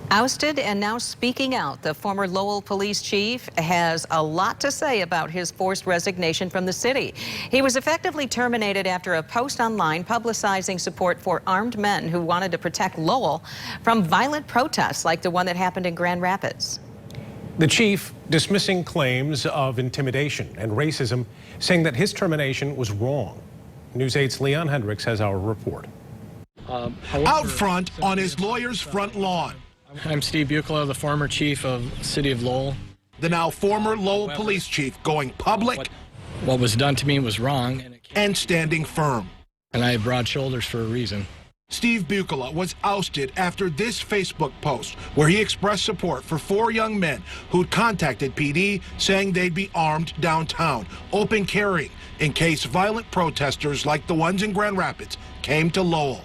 Ousted and now speaking out, the former Lowell police chief has a lot to say about his forced resignation from the city. He was effectively terminated after a post online publicizing support for armed men who wanted to protect Lowell from violent protests like the one that happened in Grand Rapids. The chief dismissing claims of intimidation and racism, saying that his termination was wrong. News 8's Leon Hendricks has our report. Out front on his lawyer's front lawn. I'm Steve Bucla, the former chief of the city of Lowell. The now former Lowell police chief going public. What was done to me was wrong. And standing firm. And I have broad shoulders for a reason. Steve Bucla was ousted after this Facebook post where he expressed support for 4 young men who'd contacted PD saying they'd be armed downtown, open carrying, in case violent protesters like the ones in Grand Rapids came to Lowell.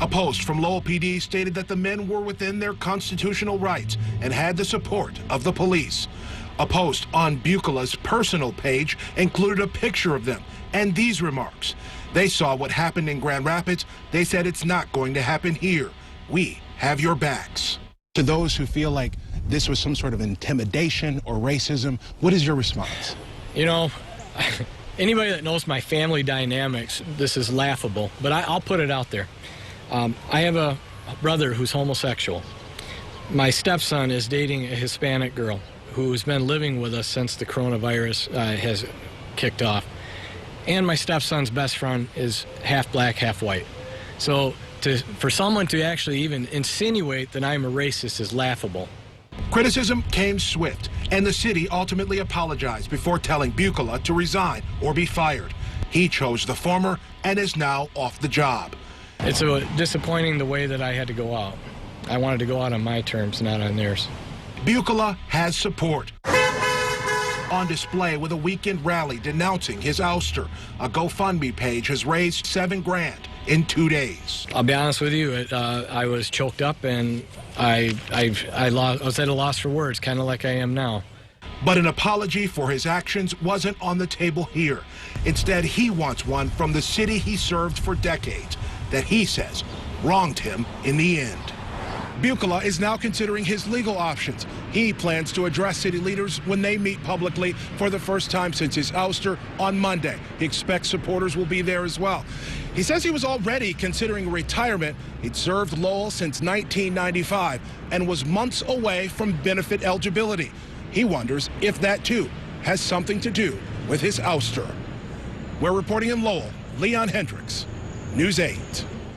A post from Lowell PD stated that the men were within their constitutional rights and had the support of the police. A post on Bucla's personal page included a picture of them and these remarks. They saw what happened in Grand Rapids. They said it's not going to happen here. We have your backs. To those who feel like this was some sort of intimidation or racism, what is your response? You know, anybody that knows my family dynamics, this is laughable, but I'll put it out there. I have a brother who's homosexual. My stepson is dating a Hispanic girl who's been living with us since the coronavirus has kicked off. And my stepson's best friend is half black, half white. So for someone to actually even insinuate that I'm a racist is laughable. Criticism came swift, and the city ultimately apologized before telling Bucla to resign or be fired. He chose the former and is now off the job. It's disappointing the way that I had to go out. I wanted to go out on my terms, not on theirs. Bucla has support. On display with a weekend rally denouncing his ouster. A GoFundMe page has raised $7 grand in 2 days. I'll be honest with you, I was choked up and I was at a loss for words, kind of like I am now. But an apology for his actions wasn't on the table here. Instead, he wants one from the city he served for decades that he says wronged him in the end. Bucla is now considering his legal options. He plans to address city leaders when they meet publicly for the first time since his ouster on Monday. He expects supporters will be there as well. He says he was already considering retirement. He'd served Lowell since 1995 and was months away from benefit eligibility. He wonders if that, too, has something to do with his ouster. We're reporting in Lowell, Leon Hendricks, News 8.